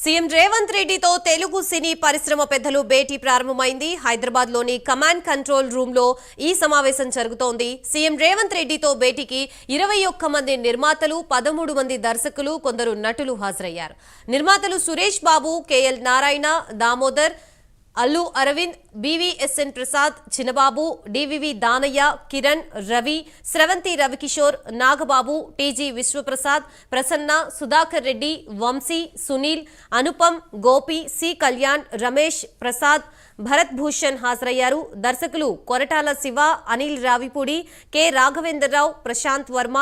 CM Revanth రెడ్డితో తెలుగు సినీ పరిశ్రమ పెద్దలు భేటీ ప్రారంభమైంది. హైదరాబాద్ లోని కమాండ్ కంట్రోల్ రూమ్ లో ఈ సమావేశం జరుగుతోంది. సీఎం రేవంత్ రెడ్డితో భేటీకి 21 మంది నిర్మాతలు, 13 మంది దర్శకులు, కొందరు నటులు హాజరయ్యారు. నిర్మాతలు సురేష్ బాబు, కేఎల్ నారాయణ, దామోదర్, అల్లు అరవింద్, బీవీఎస్ఎన్ ప్రసాద్, చిన్నబాబు, డివివి దానయ్య, కిరణ్, రవి, స్రవంతి రవికిషోర్, నాగబాబు, టీజీ విశ్వప్రసాద్, ప్రసన్న, సుధాకర్ రెడ్డి, వంశీ, సునీల్, అనుపమ్, గోపి, సి కళ్యాణ్, రమేష్, ప్రసాద్, భరత్ భూషణ్ హాజరయ్యారు. దర్శకులు కొరటాల శివ, అనిల్ రావిపూడి, కె రాఘవేంద్రరావు, ప్రశాంత్ వర్మ,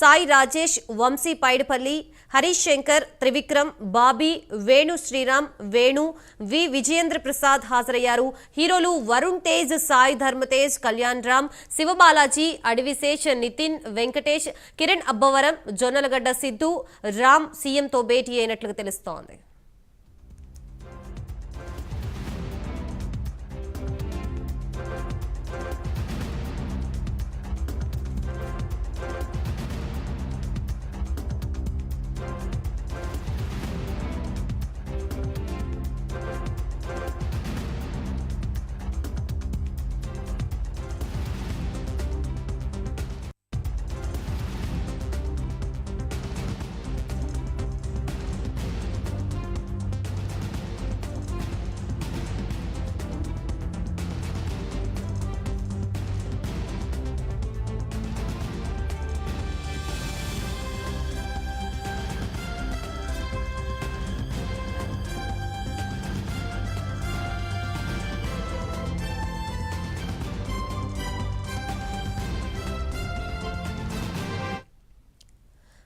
సాయి రాజేష్, వంశీ పైడిపల్లి, హరీష్ శంకర్, త్రివిక్రమ్, బాబీ, వేణు శ్రీరామ్, వేణు, వి విజయేంద్ర ప్రసాద్ హాజరయ్యారు. హీరోలు వరుణ్ తేజ్, సాయి ధర్మతేజ్, కళ్యాణ్ రామ్, శివబాలాజీ, అడివిశేష్, నితిన్, వెంకటేష్, కిరణ్ అబ్బవరం, జొన్నలగడ్డ సిద్ధు, రామ్ సీఎంతో భేటీ అయినట్లుగా తెలుస్తోంది.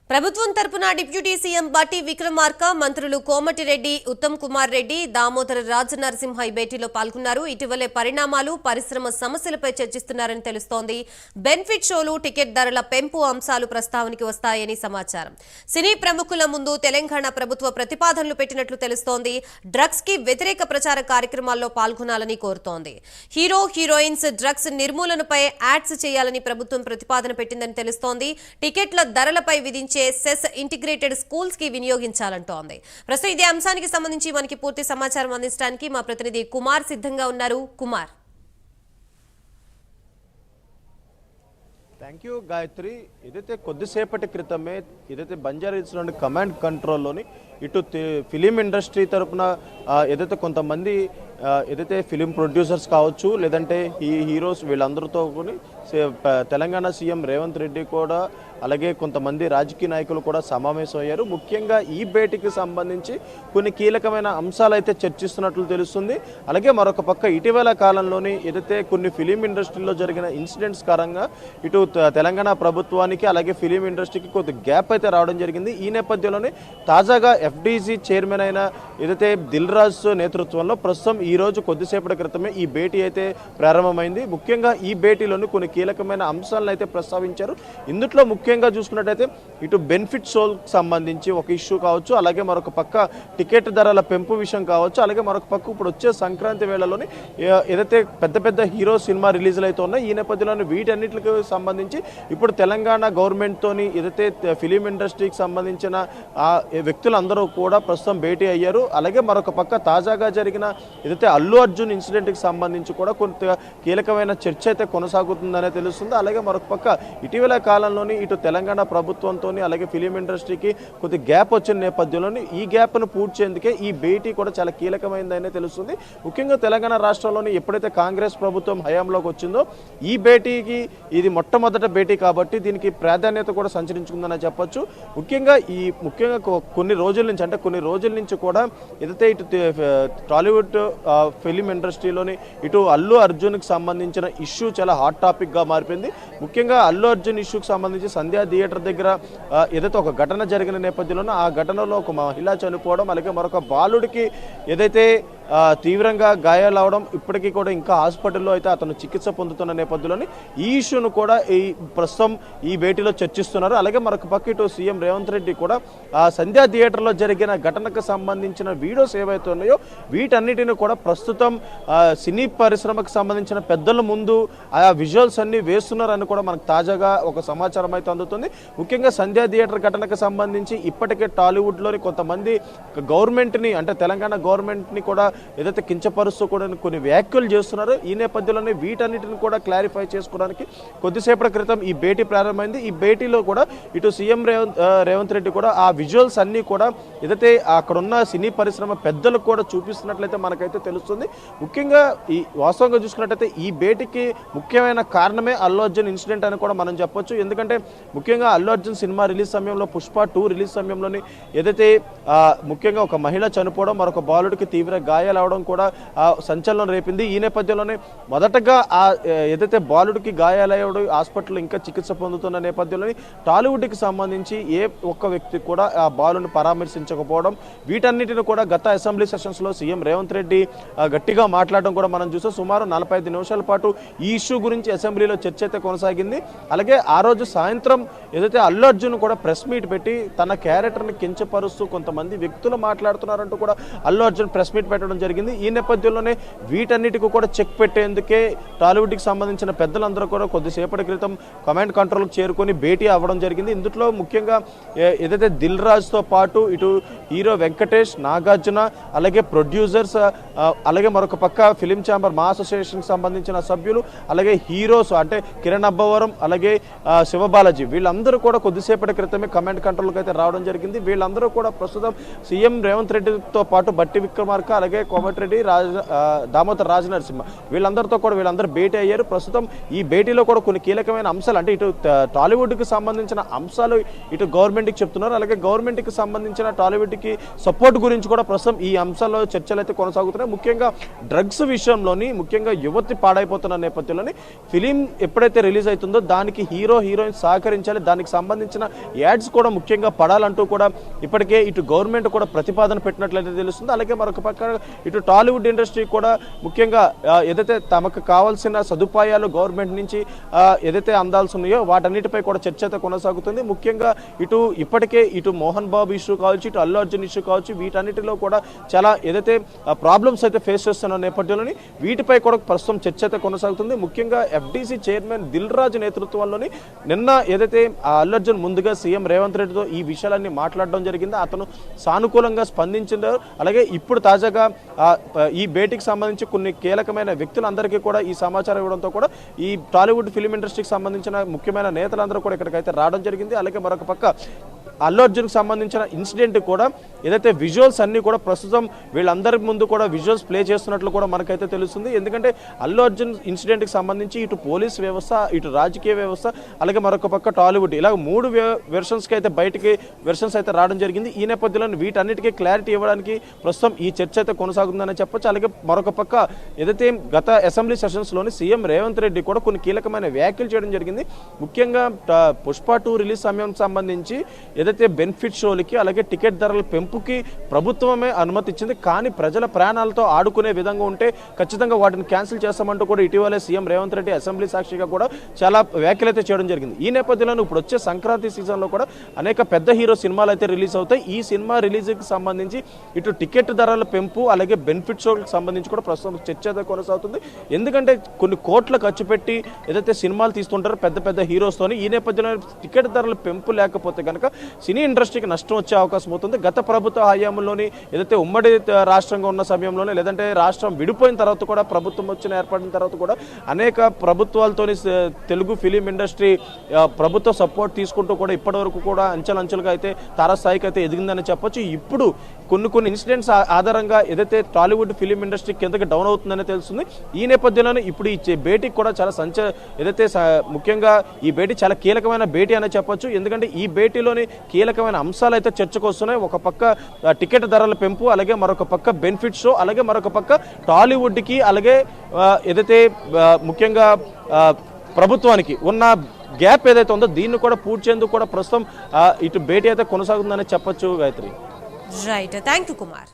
ప్రభుత్వం తరపున డిప్యూటీ సీఎం బట్టి విక్రమార్క, మంత్రులు కోమటిరెడ్డి, ఉత్తమ్ కుమార్ రెడ్డి, దామోదర రాజనరసింహ ఈ భేటీలో పాల్గొన్నారు. ఇటీవలే పరిణామాలు, పరిశ్రమ సమస్యలపై చర్చిస్తున్నారని తెలుస్తోంది. బెనిఫిట్ షోలు, టికెట్ ధరల పెంపు అంశాలు ప్రస్తావనకి వస్తాయని సమాచారం. సినీ ప్రముఖుల ముందు తెలంగాణ ప్రభుత్వ ప్రతిపాదనలు పెట్టినట్లు తెలుస్తోంది. డ్రగ్స్ కి వ్యతిరేక ప్రచార కార్యక్రమాల్లో పాల్గొనాలని కోరుతోంది. హీరో, హీరోయిన్స్ డ్రగ్స్ నిర్మూలనపై యాడ్స్ చేయాలని ప్రభుత్వం ప్రతిపాదన పెట్టిందని తెలుస్తోంది. టికెట్ల ధరలపై విధించే సెస్ ఇంటిగ్రేటెడ్ స్కూల్స్ కి వినియోగించాలంటోంది. ప్రస్తుతం ఇదే అంశానికి సంబంధించి మనకి పూర్తి సమాచారం అందించడానికి మా ప్రతినిధి కుమార్ సిద్ధంగా ఉన్నారు. కుమార్. Thank you Gayatri. ఏదైతే కొద్దిసేపటి క్రితమే ఏదైతే బంజారాహిల్స్లోని కమాండ్ కంట్రోల్లోని ఇటు ఫిలిం ఇండస్ట్రీ తరఫున ఏదైతే కొంతమంది ఏదైతే ఫిలిం ప్రొడ్యూసర్స్ కావచ్చు, లేదంటే ఈ హీరోస్ వీళ్ళందరితో తెలంగాణ సీఎం రేవంత్ రెడ్డి కూడా, అలాగే కొంతమంది రాజకీయ నాయకులు కూడా సమావేశం అయ్యారు. ముఖ్యంగా ఈ భేటీకి సంబంధించి కొన్ని కీలకమైన అంశాలు అయితే చర్చిస్తున్నట్లు తెలుస్తుంది. అలాగే మరొక పక్క ఇటీవల కాలంలోని ఏదైతే కొన్ని ఫిలిం ఇండస్ట్రీలో జరిగిన ఇన్సిడెంట్స్ కారణంగా ఇటు తెలంగాణ ప్రభుత్వానికి అలాగే ఫిలిం ఇండస్ట్రీకి కొద్ది గ్యాప్ అయితే రావడం జరిగింది. ఈ నేపథ్యంలోనే తాజాగా ఎఫ్డీసీ చైర్మన్ అయిన ఏదైతే దిల్ రాజు నేతృత్వంలో ప్రస్తుతం ఈ రోజు కొద్దిసేపటి క్రితమే ఈ భేటీ అయితే ప్రారంభమైంది. ముఖ్యంగా ఈ భేటీలోని కొన్ని కీలకమైన అంశాలను అయితే ప్రస్తావించారు. ఇందులో ముఖ్యంగా చూసుకున్నట్టయితే ఇటు బెనిఫిట్ షోలకు సంబంధించి ఒక ఇష్యూ కావచ్చు, అలాగే మరొక పక్క టికెట్ ధరల పెంపు విషయం కావచ్చు, అలాగే మరొక పక్క ఇప్పుడు వచ్చే సంక్రాంతి వేళలోని ఏదైతే పెద్ద పెద్ద హీరో సినిమా రిలీజ్లు అయితే ఉన్నాయి, ఈ నేపథ్యంలోని వీటన్నిటికి సంబంధించి ఇప్పుడు తెలంగాణ గవర్నమెంట్తోని ఏదైతే ఫిలిం ఇండస్ట్రీకి సంబంధించిన వ్యక్తులందరూ కూడా ప్రస్తుతం భేటీ అయ్యారు. అలాగే మరొక పక్క తాజాగా జరిగిన ఏదైతే అల్లు అర్జున్ ఇన్సిడెంట్కి సంబంధించి కూడా కొంత కీలకమైన చర్చ అయితే కొనసాగుతుందనే తెలుస్తుంది. అలాగే మరొక పక్క ఇటీవల కాలంలోని ఇటు తెలంగాణ ప్రభుత్వంతో అలాగే ఫిలిం ఇండస్ట్రీకి కొద్ది గ్యాప్ వచ్చిన నేపథ్యంలోని ఈ గ్యాప్ను పూడ్చేందుకే ఈ భేటీ కూడా చాలా కీలకమైందనే తెలుస్తుంది. ముఖ్యంగా తెలంగాణ రాష్ట్రంలోని ఎప్పుడైతే కాంగ్రెస్ ప్రభుత్వం హయాంలోకి వచ్చిందో ఈ భేటీకి ఇది మొట్టమొదటి భేటీ కాబట్టి దీనికి ప్రాధాన్యత కూడా సంచరించుకుందని చెప్పొచ్చు. ముఖ్యంగా కొన్ని రోజుల నుంచి కూడా ఏదైతే ఇటు టాలీవుడ్ ఫిలిం ఇండస్ట్రీలోని ఇటు అల్లు అర్జున్కి సంబంధించిన ఇష్యూ చాలా హాట్ టాపిక్గా మారిపోయింది. ముఖ్యంగా అల్లు అర్జున్ ఇష్యూకి సంబంధించి సంధ్యా థియేటర్ దగ్గర ఏదైతే ఒక ఘటన జరిగిన నేపథ్యంలో ఆ ఘటనలో ఒక మహిళ చనిపోవడం, అలాగే మరొక బాలుడికి ఏదైతే తీవ్రంగా గాయాలవడం, ఇప్పటికీ కూడా ఇంకా హాస్పిటల్లో అయితే అతను చికిత్స పొందుతున్న నేపథ్యంలోని ఈ ఇష్యూను కూడా ప్రస్తుతం ఈ భేటీలో చర్చిస్తున్నారు. అలాగే మరొక పక్క ఇటు సీఎం రేవంత్ రెడ్డి కూడా సంధ్యా థియేటర్లో జరిగిన ఘటనకు సంబంధించిన వీడియోస్ ఏవైతే ఉన్నాయో వీటన్నిటిని కూడా ప్రస్తుతం సినీ పరిశ్రమకు సంబంధించిన పెద్దల ముందు ఆ విజువల్స్ అన్ని వేస్తున్నారని కూడా మనకు తాజాగా ఒక సమాచారం అయితే అందుతుంది. ముఖ్యంగా సంధ్యా థియేటర్ ఘటనకు సంబంధించి ఇప్పటికే టాలీవుడ్లోని కొంతమంది గవర్నమెంట్ని, అంటే తెలంగాణ గవర్నమెంట్ని కూడా ఏదైతే కించపరుస్తూ కూడా కొన్ని వ్యాఖ్యలు చేస్తున్నారో ఈ నేపథ్యంలోనే వీటన్నిటిని కూడా క్లారిఫై చేసుకోవడానికి కొద్దిసేపటి క్రితం ఈ భేటీ ప్రారంభమైంది. ఈ భేటీలో కూడా ఇటు సీఎం రేవంత్ రెడ్డి కూడా ఆ విజువల్స్ అన్నీ కూడా ఏదైతే అక్కడున్న సినీ పరిశ్రమ పెద్దలకు కూడా చూపిస్తున్నట్లయితే మనకైతే తెలుస్తుంది. ముఖ్యంగా ఈ వాస్తవంగా చూసుకున్నట్లయితే ఈ భేటీకి ముఖ్యమైన కారణమే అల్లు అర్జున్ ఇన్సిడెంట్ అని కూడా మనం చెప్పొచ్చు. ఎందుకంటే ముఖ్యంగా అల్లు అర్జున్ సినిమా రిలీజ్ సమయంలో, పుష్ప 2 రిలీజ్ సమయంలోని ఏదైతే ముఖ్యంగా ఒక మహిళ చనిపోవడం, మరొక బాలుడికి తీవ్ర గాయాలు అవడం కూడా సంచలనం రేపింది. ఈ నేపథ్యంలోనే మొదటగా ఏదైతే బాలుడికి గాయాలయ్యాడు హాస్పిటల్లో ఇంకా చికిత్స పొందుతున్న నేపథ్యంలోని టాలీవుడ్కి సంబంధించి ఏ ఒక్క వ్యక్తి కూడా ఆ బాలుని పరామర్శించకపోవడం, వీటన్నిటిని కూడా గత అసెంబ్లీ సెషన్స్లో సీఎం రేవంత్ రెడ్డి గట్టిగా మాట్లాడడం కూడా మనం చూసాం. సుమారు 45 నిమిషాల పాటు ఈ ఇష్యూ గురించి అసెంబ్లీలో చర్చ అయితే కొనసాగింది. అలాగే ఆ రోజు సాయంత్రం ఏదైతే అల్లు అర్జున్ కూడా ప్రెస్ మీట్ పెట్టి తన క్యారెక్టర్ని కించపరుస్తూ కొంతమంది వ్యక్తులు మాట్లాడుతున్నారంటూ కూడా అల్లు అర్జున్ ప్రెస్ మీట్ పెట్టడం జరిగింది. ఈ నేపథ్యంలోనే వీటన్నిటికీ కూడా చెక్ పెట్టేందుకే టాలీవుడ్కి సంబంధించిన పెద్దలందరూ కూడా కొద్దిసేపటి క్రితం కమాండ్ కంట్రోల్కి చేరుకొని భేటీ అవ్వడం జరిగింది. ఇందులో ముఖ్యంగా ఏదైతే దిల్ రాజుతో పాటు ఇటు హీరో వెంకటేష్, నాగార్జున, అలాగే ప్రొడ్యూసర్స్, అలాగే మరొక పక్క ఫిలిం ఛాంబర్ మా అసోసియేషన్కి సంబంధించిన సభ్యులు, అలాగే హీరోస్ అంటే కిరణ్ అబ్బవరం, అలాగే శివబాలాజీ, వీళ్ళందరూ కూడా కొద్దిసేపటి క్రితమే కమాండ్ కంట్రోల్కి అయితే రావడం జరిగింది. వీళ్ళందరూ కూడా ప్రస్తుతం సీఎం రేవంత్ రెడ్డితో పాటు బట్టి విక్రమార్క, అలాగే కోమటిరెడ్డి, దామోదర్ రాజనరసింహ, వీళ్ళందరూ భేటీ అయ్యారు. ప్రస్తుతం ఈ భేటీలో కూడా కొన్ని కీలకమైన అంశాలు, అంటే ఇటు టాలీవుడ్కి సంబంధించిన అంశాలు ఇటు గవర్నమెంట్కి చెప్తున్నారు, అలాగే గవర్నమెంట్కి సంబంధించిన టాలీవుడ్కి సపోర్ట్ గురించి కూడా ప్రస్తుతం ఈ అంశాల్లో చర్చలు అయితే కొనసాగుతున్నాయి. ముఖ్యంగా డ్రగ్స్ విషయంలోని ముఖ్యంగా యువతి పాడైపోతున్న నేపథ్యంలోని ఫిలిం ఎప్పుడైతే రిలీజ్ అవుతుందో దానికి హీరో హీరోయిన్ సహకరించాలి, దానికి సంబంధించిన యాడ్స్ కూడా ముఖ్యంగా పడాలంటూ కూడా ఇప్పటికే ఇటు గవర్నమెంట్ కూడా ప్రతిపాదన పెట్టినట్లయితే తెలుస్తుంది. అలాగే మరొక పక్క ఇటు టాలీవుడ్ ఇండస్ట్రీ కూడా ముఖ్యంగా ఏదైతే తమకు కావాల్సిన సదుపాయాలు గవర్నమెంట్ నుంచి ఏదైతే అందాల్సి ఉన్నాయో వాటన్నిటిపై కూడా చర్చ అయితే కొనసాగుతుంది. ముఖ్యంగా ఇప్పటికే ఇటు మోహన్ బాబు ఇష్యూ కావచ్చు, ఇటు అల్లు అర్జున్ ఇష్యూ కావచ్చు, వీటన్నిటిలో కూడా చాలా ఏదైతే ప్రాబ్లమ్స్ అయితే ఫేస్ చేస్తున్న నేపథ్యంలోని వీటిపై కూడా ప్రస్తుతం చర్చ అయితే కొనసాగుతుంది. ముఖ్యంగా ఎఫ్డీసీ చైర్మన్ దిల్ రాజు నేతృత్వంలోని నిన్న ఏదైతే అల్లు అర్జున్ ముందుగా సీఎం రేవంత్ రెడ్డితో ఈ విషయాలన్నీ మాట్లాడడం జరిగిందో అతను సానుకూలంగా స్పందించారు. అలాగే ఇప్పుడు తాజాగా ఈ భేటీకి సంబంధించి కొన్ని కీలకమైన వ్యక్తులందరికీ కూడా ఈ సమాచారం ఇవ్వడంతో కూడా ఈ టాలీవుడ్ ఫిలిం ఇండస్ట్రీకి సంబంధించిన ముఖ్యమైన నేతలందరూ కూడా ఇక్కడికైతే రావడం జరిగింది. అలాగే మరొక పక్క అల్లు అర్జున్కి సంబంధించిన ఇన్సిడెంట్ కూడా ఏదైతే విజువల్స్ అన్నీ కూడా ప్రస్తుతం వీళ్ళందరి ముందు కూడా విజువల్స్ ప్లే చేస్తున్నట్లు కూడా మనకైతే తెలుస్తుంది. ఎందుకంటే అల్లు అర్జున్ ఇన్సిడెంట్కి సంబంధించి ఇటు పోలీస్ వ్యవస్థ, ఇటు రాజకీయ వ్యవస్థ, అలాగే మరొక పక్క టాలీవుడ్, ఇలా 3 వెర్షన్స్కి అయితే బయటికి వెర్షన్స్ అయితే రావడం జరిగింది. ఈ నేపథ్యంలో వీటన్నిటికీ క్లారిటీ ఇవ్వడానికి ప్రస్తుతం ఈ చర్చ అయితే కొనసాగుతుందని చెప్పొచ్చు. అలాగే మరొక పక్క ఏదైతే గత అసెంబ్లీ సెషన్స్లోని సీఎం రేవంత్ రెడ్డి కూడా కొన్ని కీలకమైన వ్యాఖ్యలు చేయడం జరిగింది. ముఖ్యంగా పుష్ప 2 రిలీజ్ సమయం సంబంధించి ఏదైతే బెనిఫిట్ షోలకి అలాగే టికెట్ ధరల పెంపుకి ప్రభుత్వమే అనుమతి ఇచ్చింది, కానీ ప్రజల ప్రాణాలతో ఆడుకునే విధంగా ఉంటే ఖచ్చితంగా వాటిని క్యాన్సిల్ చేస్తామంటూ కూడా ఇటీవలే సీఎం రేవంత్ రెడ్డి అసెంబ్లీ సాక్షిగా కూడా చాలా వ్యాఖ్యలు అయితే చేయడం జరిగింది. ఈ నేపథ్యంలో ఇప్పుడు వచ్చే సంక్రాంతి సీజన్లో కూడా అనేక పెద్ద హీరో సినిమాలు అయితే రిలీజ్ అవుతాయి. ఈ సినిమా రిలీజ్కి సంబంధించి ఇటు టికెట్ ధరల పెంపు అలాగే బెనిఫిట్ షోకి సంబంధించి కూడా ప్రస్తుతం చర్చ అయితే కొనసాగుతుంది. ఎందుకంటే కొన్ని కోట్ల ఖర్చు పెట్టి ఏదైతే సినిమాలు తీస్తుంటారో పెద్ద పెద్ద హీరోస్తోని, ఈ నేపథ్యంలో టికెట్ ధరల పెంపు లేకపోతే కనుక సినీ ఇండస్ట్రీకి నష్టం వచ్చే అవకాశం అవుతుంది. గత ప్రభుత్వ హయాంలోని ఏదైతే ఉమ్మడి రాష్ట్రంగా ఉన్న సమయంలోనే, లేదంటే రాష్ట్రం విడిపోయిన తర్వాత కూడా ప్రభుత్వం ఏర్పడిన తర్వాత కూడా అనేక ప్రభుత్వాలతోని తెలుగు ఫిలిం ఇండస్ట్రీ ప్రభుత్వ సపోర్ట్ తీసుకుంటూ కూడా ఇప్పటివరకు కూడా అంచెలంచెలుగా అయితే తారాస్థాయికి అయితే ఎదిగిందని చెప్పొచ్చు. ఇప్పుడు కొన్ని ఇన్సిడెంట్స్ ఆధారంగా ఏదైతే టాలీవుడ్ ఫిలిం ఇండస్ట్రీ కిందకి డౌన్ అవుతుందని తెలుస్తుంది. ఈ నేపథ్యంలోనే ఇప్పుడు ఈ భేటీకి కూడా చాలా ఏదైతే ముఖ్యంగా ఈ భేటీ చాలా కీలకమైన భేటీ అని చెప్పొచ్చు. ఎందుకంటే ఈ భేటీలోని కీలకమైన అంశాలు అయితే చర్చకు వస్తున్నాయి. ఒక పక్క టికెట్ ధరల పెంపు, అలాగే మరొక పక్క బెనిఫిట్ షో, అలాగే మరొక పక్క టాలీవుడ్కి అలాగే ఏదైతే ముఖ్యంగా ప్రభుత్వానికి ఉన్న గ్యాప్ ఏదైతే ఉందో దీన్ని కూడా పూడ్చేందుకు కూడా ప్రస్తుతం ఇటు భేటీ అయితే కొనసాగుతుందని చెప్పొచ్చు. Gayatri. Right, thank you Kumar.